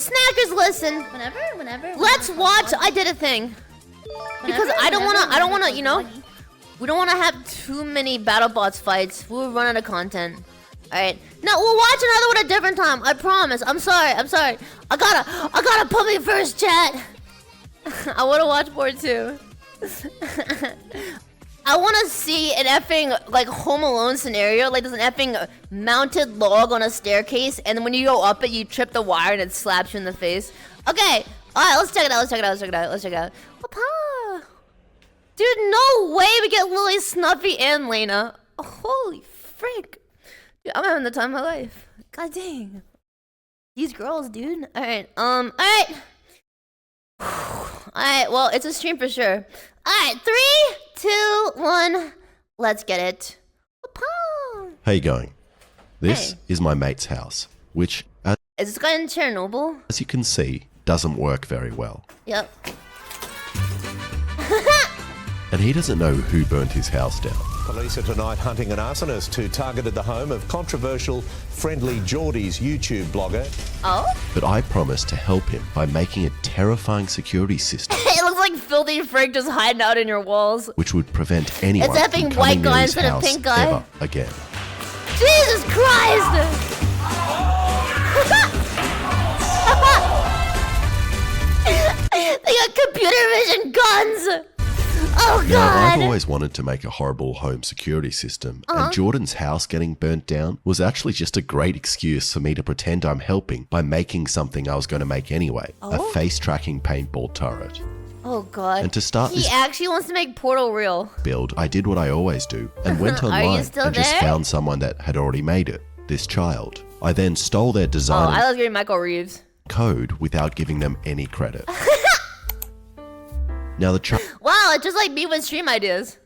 Snackers, listen. Whenever. Let's watch. I did a thing. Because I don't wanna, you know, we don't wanna have too many BattleBots fights. We'll run out of content. Alright. No, we'll watch another one at a different time. I promise. I'm sorry. I gotta put me first, chat. I wanna watch more too. I wanna see an effing, like, Home Alone scenario. Like, there's an effing mounted log on a staircase, and then when you go up it, you trip the wire and it slaps you in the face. Okay. Alright, let's check it out. Papa! Dude, no way we get Lily, Snuffy, and Lena. Oh, holy frick. Dude, I'm having the time of my life. God dang. These girls, dude. Alright, alright. Alright, well, it's a stream for sure. Alright, 3, 2, 1. Let's get it. Papa! How you going? This is my mate's house, which, Is this guy in Chernobyl? as you can see, doesn't work very well. Yep. And he doesn't know who burnt his house down. Police are tonight hunting an arsonist who targeted the home of controversial Friendly Geordies YouTube blogger. Oh? But I promised to help him by making a terrifying security system It looks like Filthy Frick just hiding out in your walls. which would prevent anyone It's from effing coming white near guy his instead of house pink guy. ever again. Jesus Christ! They got computer vision guns! Oh Now, I've god! always wanted to make a horrible home security system, and Jordan's house getting burnt down was actually just a great excuse for me to pretend I'm helping by making something I was going to make anyway, a face-tracking paintball turret. Oh god. And to start He this actually wants to make Portal real. build, I did what I always do and went Are you online still and just there? found someone that had already made it, this child. I then stole their Oh, design I was getting Michael Reeves. code without giving them any credit. Now the child Wow, it's just like me with stream ideas.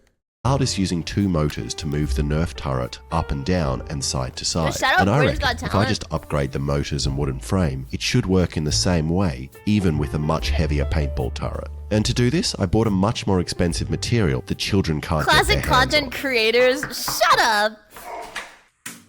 is using 2 motors to move the Nerf turret up and down and side to side. shout out And I Britain's reckon Got if I Talent. just upgrade the motors and wooden frame, it should work in the same way, even with a much heavier paintball turret. And to do this, I bought a much more expensive material that children can't Classic get their hands content on. creators. Shut up.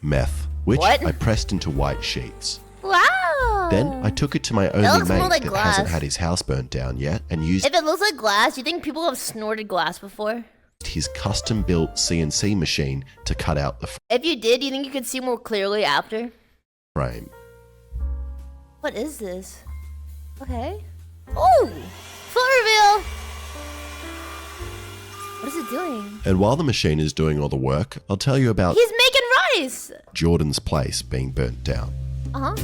Meth, which What? I pressed into white sheets. Wow. Then I took it to my only looks mate more like that glass. hasn't had his house burnt down yet and used If it looks like glass, you think people have snorted glass before? his custom-built CNC machine to cut out the If you did, you think you could see more clearly after? frame. What is this? Okay. Oh! Foot reveal! What is it doing? And while the machine is doing all the work, I'll tell you about He's making rice! Jordan's place being burnt down. Uh-huh.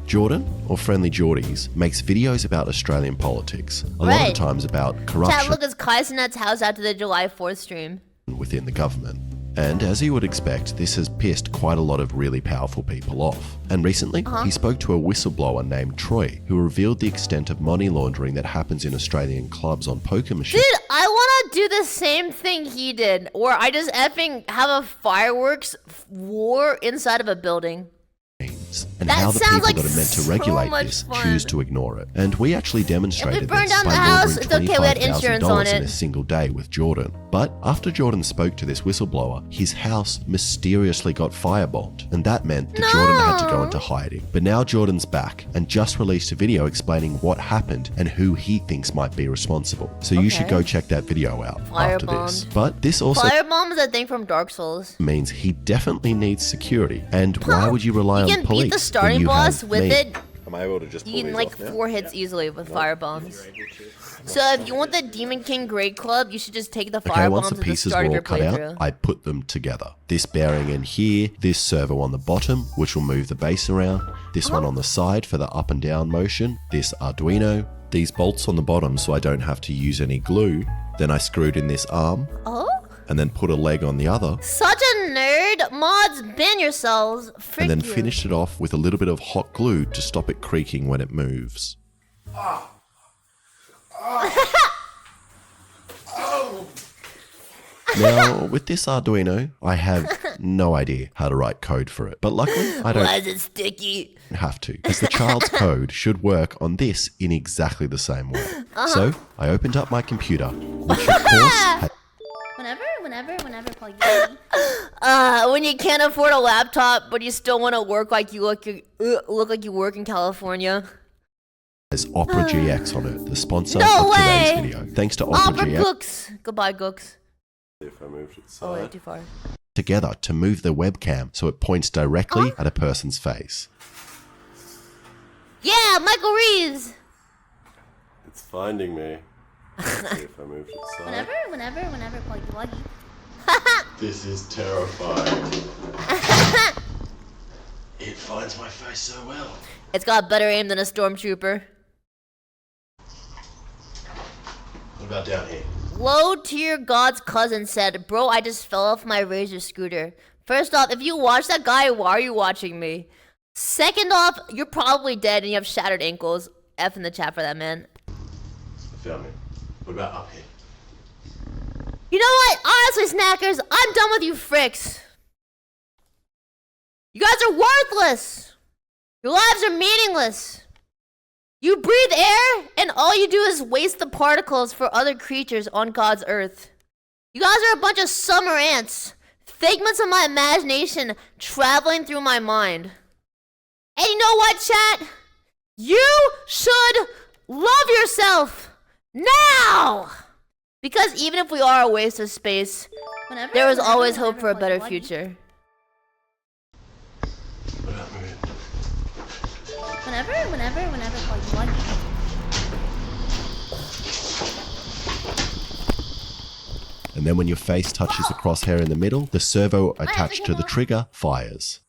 Jordan, or Friendly Geordies, makes videos about Australian politics, a lot of Right. times about Chat, corruption look, it's Kaisenet's house after the July 4th stream. within the government. And as you would expect, this has pissed quite a lot of really powerful people off. And recently, he spoke to a whistleblower named Troy, who revealed the extent of money laundering that happens in Australian clubs on poker machines. Dude, I want to do the same thing he did, where I just effing have a fireworks war inside of a building. And That how the sounds people like that are meant to so regulate much this fun. choose to ignore it. And we actually demonstrated burned this down by the house, laundering it's okay, we had $25,000 insurance on in it. a single day with Jordan. But after Jordan spoke to this whistleblower, his house mysteriously got firebombed, and that meant that Jordan had to go into hiding. But now Jordan's back and just released a video explaining what happened and who he thinks might be responsible. So you should Okay. go check that video out after this. Firebombed. But this also Firebomb is a thing from Dark Souls. means he definitely needs security. And why would you rely You on can police beat the when starting you boss have with me? it. Am I able to just pull You can these like off now? 4 hits easily with firebombs. So if you want the Demon King Great Club, you should just take the Okay, firebombs once the at the pieces start were of all your cut out, playthrough. I put them together. This bearing in here, this servo on the bottom, which will move the base around, this one on the side for the up and down motion, this Arduino, these bolts on the bottom so I don't have to use any glue. Then I screwed in this arm, Oh? and then put a leg on the other, Such a nerd! Mods, ban yourselves! Frick and then you. finished it off with a little bit of hot glue to stop it creaking when it moves. Now, with this Arduino, I have no idea how to write code for it, but luckily I don't Why is it sticky? have to, as the child's code should work on this in exactly the same way. So I opened up my computer, which of course had Whenever, Paul, you When you can't afford a laptop, but you still want to work like you look like you work in California. There's Opera GX on it, the sponsor No of today's way! video. Thanks to Opera Opera GX Gooks. Goodbye, Gooks. If I moved it Oh, wait, side. too far. together to move the webcam so it points directly at a person's face. Yeah, Michael Reeves. It's finding me. Let's see if I moved it side. Whenever, Pluggy Wuggy. This is terrifying. It finds my face so well. It's got better aim than a stormtrooper. What about down here? Low tier God's cousin said, "Bro, I just fell off my Razor scooter." First off, if you watch that guy, why are you watching me? Second off, you're probably dead and you have shattered ankles. F in the chat for that, man. I found me. What about up here? You know what? Honestly, Snackers, I'm done with you fricks. You guys are worthless. Your lives are meaningless. You breathe air, and all you do is waste the particles for other creatures on God's earth. You guys are a bunch of summer ants, figments of my imagination traveling through my mind. And you know what, chat? You should love yourself now! Because even if we are a waste of space, there is always hope for a better future. What about moving? Whenever, Pluggy Wuggy. And then when your face touches the crosshair in the middle, the servo attached to the trigger fires.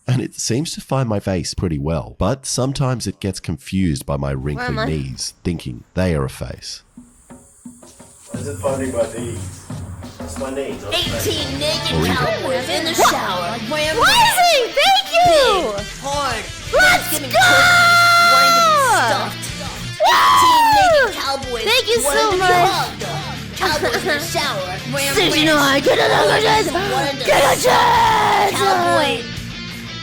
And it seems to find my face pretty well, but sometimes it gets confused by my wrinkly I? knees, thinking they are a face. Why is it finding my knees? That's my knees. 18 naked Or even- cowboys in the shower. Rising, thank you! Hard. Let's Giving go! wanting to be stuffed. 18 naked cowboys. Thank you so wanting to be much. hugged. Cowboys in the shower. 69, get another chance! Wanting to Get a chance! Cowboy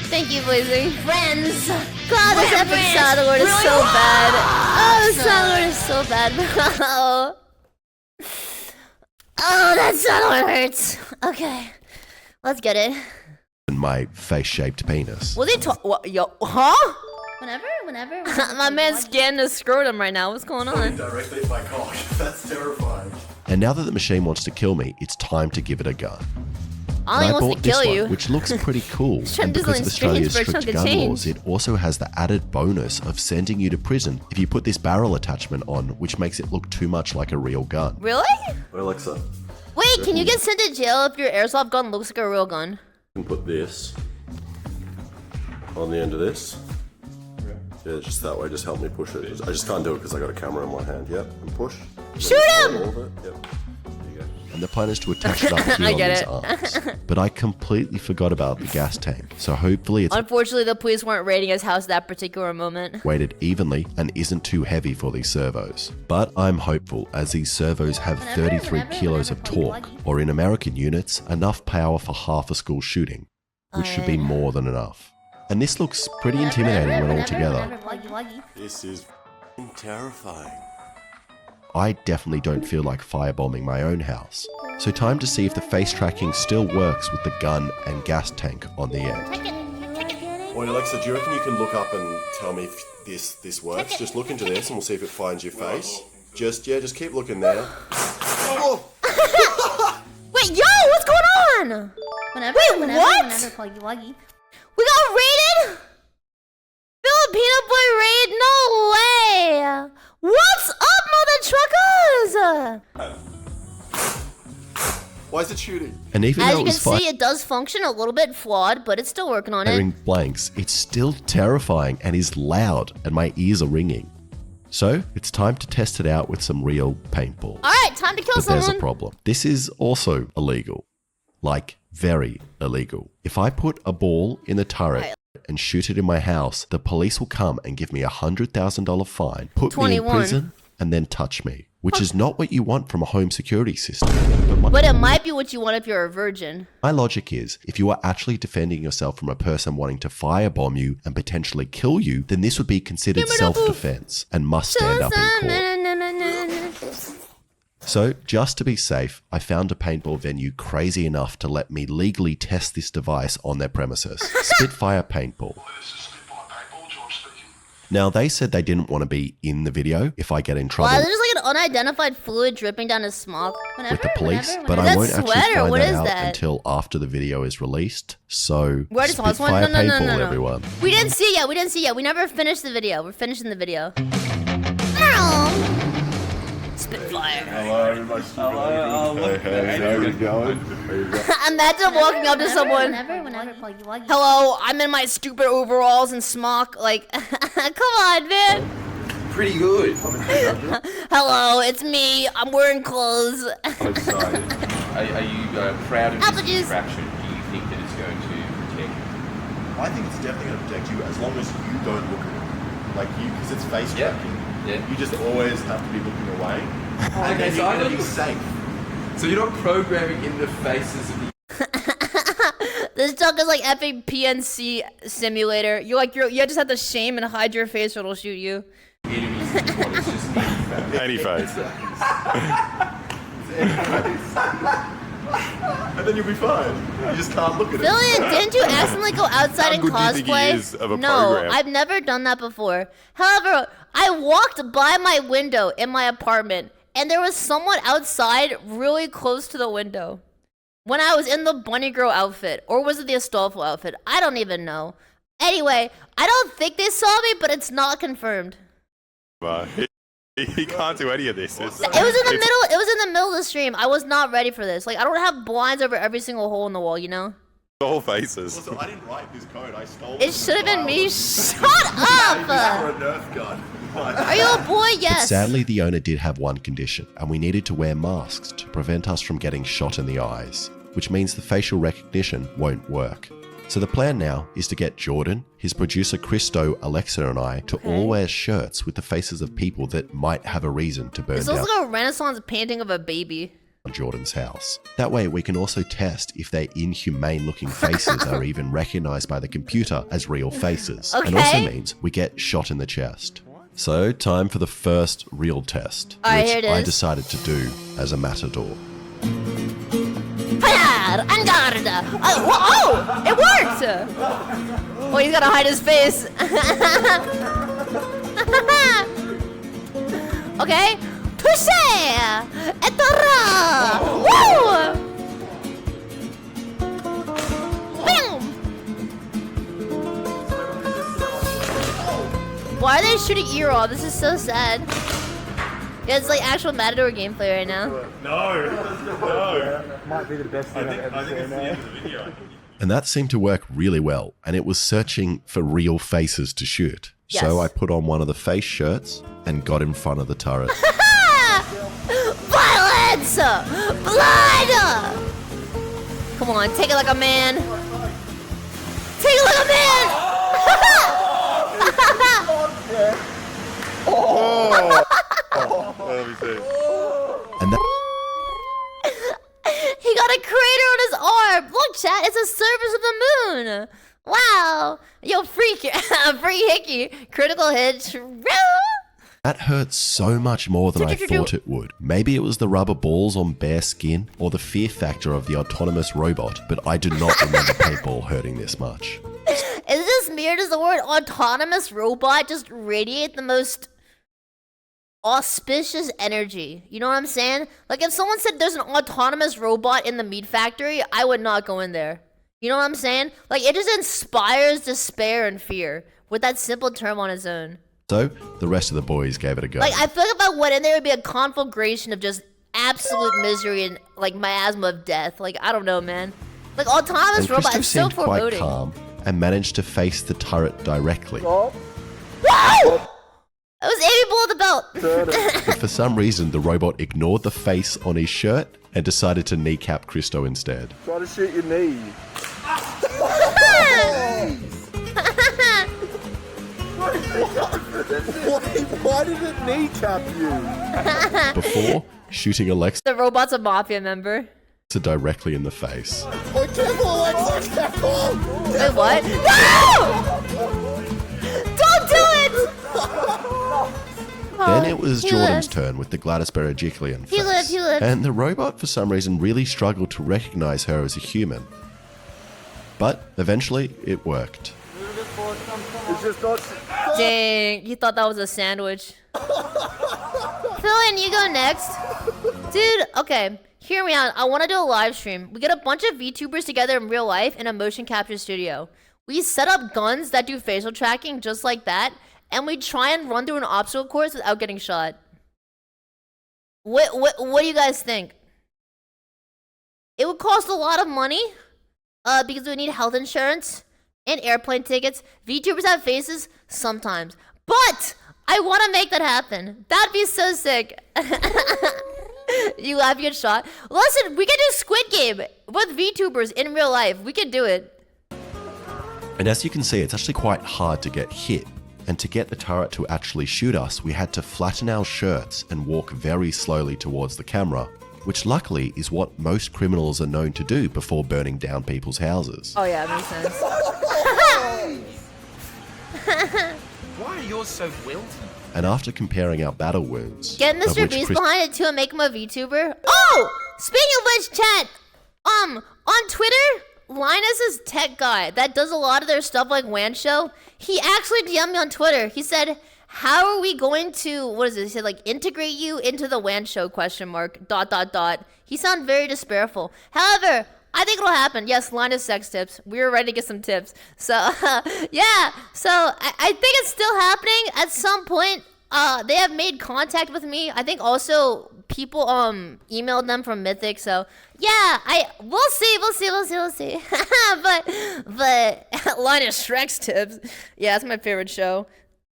Thank you, Blazing. friends. God, this We're epic friends. sound word is Really so bad. Oh, the awesome. sound word is so bad, bro. Oh, that sound word hurts. Okay, let's get it. And my face-shaped penis. Was he what, yo, huh? Whenever, My man's scanning his scrotum right now. What's going on? Directly at my cock. That's terrifying. And now that the machine wants to kill me, it's time to give it a gun. All he And I wants bought to this kill one, you. which looks pretty cool. trying And to do because of something strange Australia's for a strict chunk of gun change. laws, it also has the added bonus of sending you to prison if you put this barrel attachment on, which makes it look too much like a real gun. Really? Wait, Alexa, Wait, can you get sent to jail if your airsoft gun looks like a real gun? you can put this on the end of this. Yeah, just that way. Just help me push it. I just can't do it because I got a camera in my hand. Yep, and push. Shoot him! All of it. Yep. There you go. And the plan is to attach it up here I on get these it. arms. But I completely forgot about the gas tank, so hopefully it's Unfortunately, the police weren't raiding his house that particular moment. weighted evenly and isn't too heavy for these servos. But I'm hopeful, as these servos have 33 kilos of torque, or in American units, enough power for half a school shooting, which should be more than enough. And this looks pretty intimidating when all together. Pluggy Wuggy. This is terrifying. I definitely don't feel like firebombing my own house. So time to see if the face tracking still works with the gun and gas tank on the end. Wait, Alexa, do you reckon you can look up and tell me if this works? Just look into this and we'll see if it finds your face. Just keep looking there. Oh! Wait, yo, what's going on? Whenever, what? Pluggy Wuggy. We got raided? Filipino boy raid? No way! What's up, mother truckers? Why is it shooting? And even As though you it can was see, it does function a little bit flawed, but it's still working on firing it. blanks, it's still terrifying and is loud, and my ears are ringing. So it's time to test it out with some real paintballs. Alright, time to kill But there's a someone. problem. This is also illegal. Like, very illegal. If I put a ball in the turret and shoot it in my house, the police will come and give me a $100,000 fine, put me in 21. prison, and then touch me. Which is not what you want from a home security system. But But it might be what you want if you're a virgin. my logic is, if you are actually defending yourself from a person wanting to firebomb you and potentially kill you, then this would be considered Give me the self-defense and must stand up in court. So, just to be safe, I found a paintball venue crazy enough to let me legally test this device on their premises. Spitfire Paintball. This is Spitfire Paintball, George speaking. Now, they said they didn't want to be in the video if I get in trouble Wow, there's just like an unidentified fluid dripping down his smock. with the police, whenever. but Is I that won't actually sweat or find what that is out that? until after the video is released. So, Where does Oswald? Spitfire No, no, paintball, no. everyone. We didn't see yet. We didn't see yet. We never finished the video. We're finishing the video. Spitfire. Hello, my Hey, how you going? Imagine walking up to someone. Whenever, Pluggy Wuggy. Hello, I'm in my stupid overalls and smock. Like, come on, man. Pretty good. Hello, it's me. I'm wearing clothes. I'm excited. Are you proud of Apple this juice. contraption? Do you think that it's going to protect you? I think it's definitely going to protect you as long as you don't look at it. Like you, because it's face Yeah. tracking. Yeah. You just always have to be looking away. And Okay, then so you're I going to know be safe. So you're not programming in the faces of the This talk is like epic PNC simulator. You just have to shame and hide your face or it'll shoot you. enemies in the body. It's just Any face. And then you'll be fine. You just can't look at it. Filian, didn't you accidentally go outside and good do you think he cosplay? is of a No, program? I've never done that before. However, I walked by my window in my apartment, and there was someone outside really close to the window. When I was in the bunny girl outfit, or was it the Astolfo outfit? I don't even know. Anyway, I don't think they saw me, but it's not confirmed. He can't do any of this. It was in the middle. It was in the middle of the stream. I was not ready for this. Like, I don't have blinds over every single hole in the wall, you know. All faces. Also, I didn't write this code. I stole It should have been me. Shut up! For a Nerf gun. Are you a boy? Yes. Sadly, the owner did have one condition, and we needed to wear masks to prevent us from getting shot in the eyes, which means the facial recognition won't work. So the plan now is to get Jordan, his producer Christo, Alexa, and I to all wear shirts with the faces of people that might have a reason to burn This down looks like a Renaissance painting of a baby. Jordan's house. That way we can also test if their inhumane looking faces are even recognized by the computer as real faces. And also Okay. means we get shot in the chest. So time for the first real test, Alright, which here it I is. decided to do as a matador. Fire! En garde! Oh, it worked! Oh, he's gotta hide his face. Okay. Touché! Etara! Woo! Bam! Why are they shooting ear off? This is so sad. Yeah, it's like actual Matador gameplay right now. And that seemed to work really well, and it was searching for real faces to shoot. Yes. So I put on one of the face shirts and got in front of the turret. Violence! Blood! Come on, take it like a man. Take it like a man! And that He got a crater on his arm. Look, chat, it's a surface of the moon. Wow. Yo, freak. Free hickey. Critical hit. That hurt so much more than I thought it would. Maybe it was the rubber balls on bare skin or the fear factor of the autonomous robot, but I do not remember paintball hurting this much. Is this me or does the word autonomous robot just radiate the most auspicious energy? You know what I'm saying? Like if someone said there's an autonomous robot in the meat factory, I would not go in there. You know what I'm saying? Like it just inspires despair and fear with that simple term on its own. So the rest of the boys gave it a go. Like I feel like if I went in there, it would be a conflagration of just absolute misery and like miasma of death. Like I don't know, man. Like autonomous and robot Christo is so seemed quite foreboding. calm and managed to face the turret directly. Whoa! I was aiming below the belt. But for some reason, the robot ignored the face on his shirt and decided to kneecap Christo instead. Try to shoot your knee. Why did it kneecap you? Before shooting Alexa The robot's a mafia member. directly in the face. Oh, careful, Alexa, careful! Wait, what? No! Don't do it! Then it was he Jordan's lived. turn with the Gladys Berejiklian face. He lived. And the robot, for some reason, really struggled to recognize her as a human. But eventually, it worked. It's just not... Dang, you thought that was a sandwich. Filian, you go next. Dude, okay. Hear me out. I want to do a live stream. We get a bunch of VTubers together in real life in a motion capture studio. We set up guns that do facial tracking just like that, and we try and run through an obstacle course without getting shot. What do you guys think? It would cost a lot of money, because we need health insurance and airplane tickets. VTubers have faces sometimes, but I want to make that happen. That'd be so sick. You laugh, you get shot. Listen, we can do Squid Game with VTubers in real life. We can do it. And as you can see, it's actually quite hard to get hit. And to get the turret to actually shoot us, we had to flatten our shirts and walk very slowly towards the camera, which luckily is what most criminals are known to do before burning down people's houses. Oh yeah, it makes sense. Why are yours so wilted? And after comparing our battle wounds... Get Mr. Beast behind it too and make him a VTuber. Oh! Speaking of which, chat, on Twitter, Linus is tech guy that does a lot of their stuff like WAN Show. He actually DM'd me on Twitter. He said, how are we going to, what is it? He said, like, integrate you into the WAN Show, ? He sounded very despairful. However, I think it'll happen. Yes, Linus sex tips. We were ready to get some tips. So, yeah. So, I think it's still happening at some point. They have made contact with me. I think also people emailed them from Mythic. So, yeah, we'll see. but Linus Shrek's tips. Yeah, that's my favorite show.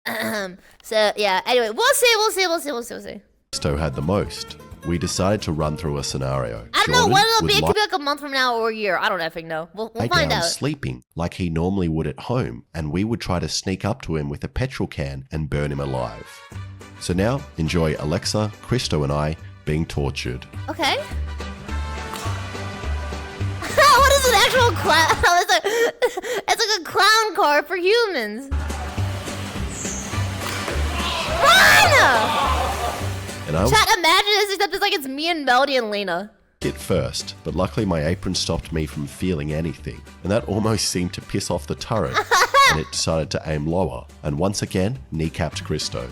So, yeah, anyway, we'll see. Stowe had the most. We decided to run through a scenario. I don't know what it'll be. It could be like a month from now or a year. I don't effing know. We'll find out. Sleeping like he normally would at home, and we would try to sneak up to him with a petrol can and burn him alive. So now, enjoy Alexa, Christo, and I being tortured. Okay. What is an actual clown? It's like a clown car for humans. Run! And I Chat, imagine this except it's like it's me and Melody and Lena. hit first, but luckily my apron stopped me from feeling anything, and that almost seemed to piss off the turret, and it decided to aim lower, and once again, kneecapped Christo.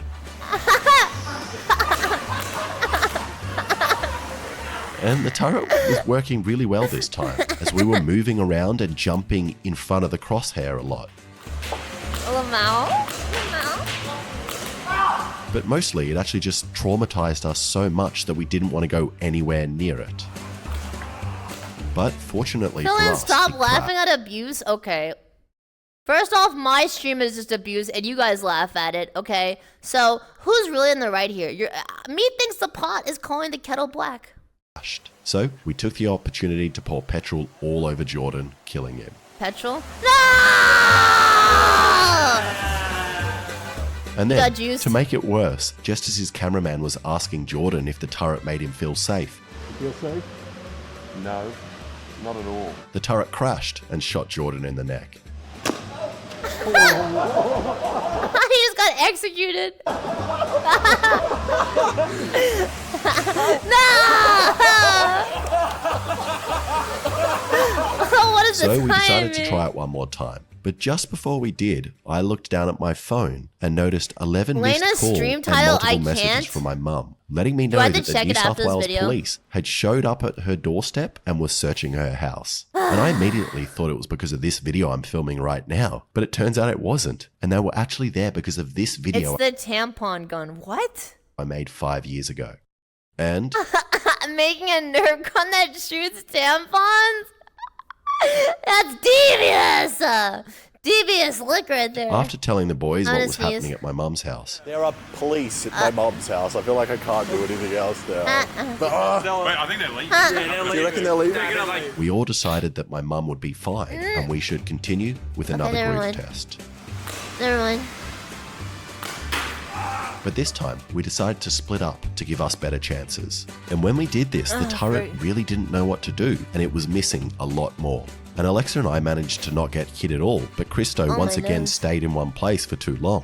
And the turret was working really well this time, as we were moving around and jumping in front of the crosshair a lot. But mostly, it actually just traumatized us so much that we didn't want to go anywhere near it. But fortunately for us, stop laughing at abuse. Okay. First off, my stream is just abuse, and you guys laugh at it. Okay. So who's really in the right here? Me thinks the pot is calling the kettle black. So we took the opportunity to pour petrol all over Jordan, killing him. Petrol? No! And then, to make it worse, just as his cameraman was asking Jordan if the turret made him feel safe, You feel safe? No, not at all. the turret crashed and shot Jordan in the neck. He just got executed. No! What is So the we decided to timing? try it one more time. But just before we did, I looked down at my phone and noticed 11 missed Lena's calls stream and title, multiple I messages can't. from my mum, letting me Do I know have to that the check New it South after this Wales video? police had showed up at her doorstep and was searching her house. And I immediately thought it was because of this video I'm filming right now, but it turns out it wasn't. And they were actually there because of this video It's the tampon gun. What? I made 5 years ago. And Making a Nerf gun that shoots tampons? That's devious! Devious look right there. after telling the boys what was Honestly, happening at my mum's house, There are police at my mum's house. I feel like I can't do anything else now. Wait, I think they're leaving. Do you reckon they're leaving? we all decided that my mum would be fine and we should continue with another never group mind. test. Never mind. But this time, we decided to split up to give us better chances. And when we did this, the turret great. really didn't know what to do, and it was missing a lot more. And Alexa and I managed to not get hit at all, but Christo Oh once my again nose. stayed in one place for too long.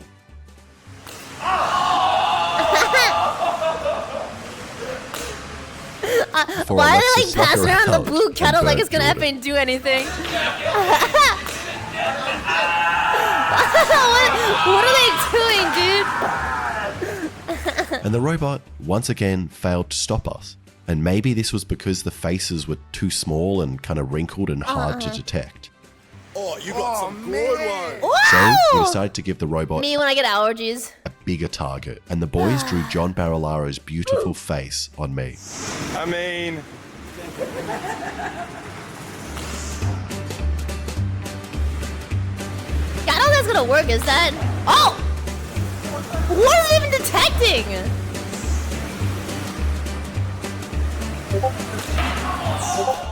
Before Why are Alexa they like snuck passing around the around blue and kettle like burnt it's gonna Jordan. effing do anything? What are they doing, dude? And the robot once again failed to stop us. And maybe this was because the faces were too small and kind of wrinkled and hard to detect. Oh, you got some good ones. So we decided to give the robot Me when I get allergies. a bigger target. And the boys drew John Barilaro's beautiful face on me. I mean, I don't think that's gonna work, is that? Oh! What is it even detecting? And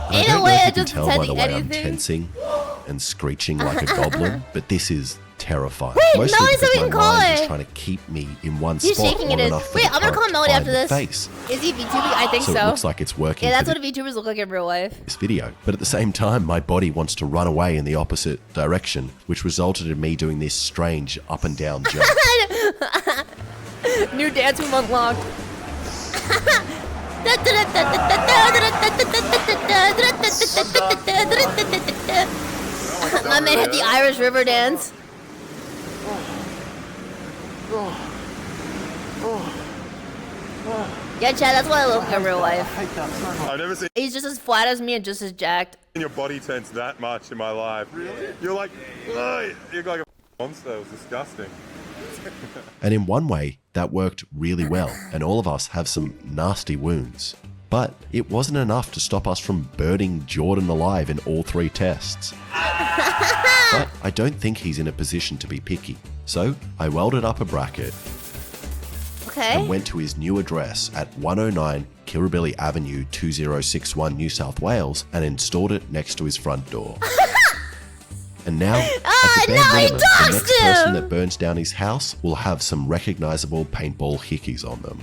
I In a don't know way, if you it's can just tell by the detecting way I'm anything. tensing and screeching like a goblin, but this is terrifying. Wait, Mostly Melody said because we my can call mind it. is trying to keep me in one He's spot shaking long it is. enough for Wait, the I'm gonna current call to Melody find after the this. face. Is he VTubing? I think So so. it looks like it's working Yeah, for that's what VTubers look like in real life. this video. But at the same time, my body wants to run away in the opposite direction, which resulted in me doing this strange up and down jump. New dance move unlocked. My man had the Irish River dance. Yeah, Chad, that's what I look like in real life. I've never seen He's just as flat as me and just as jacked. your body tense that much in my life. Really? You're like, ugh, you're like a monster. It was disgusting. And in one way, that worked really well, and all of us have some nasty wounds. But it wasn't enough to stop us from burning Jordan alive in all 3 tests. But I don't think he's in a position to be picky. So I welded up a bracket Okay. and went to his new address at 109 Kirribilli Avenue, 2061, New South Wales, and installed it next to his front door. And now, at the bare no, he minimum, the doxed next person him! that burns down his house will have some recognizable paintball hickeys on them.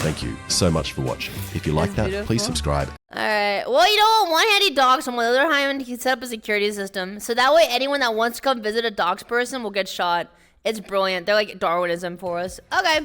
Thank you so much for watching. If you like that, beautiful. please subscribe. Alright, well, you know what? One hand he dogs someone, the other hand he set up a security system. So that way anyone that wants to come visit a dogs person will get shot. It's brilliant. They're like Darwinism for us. Okay.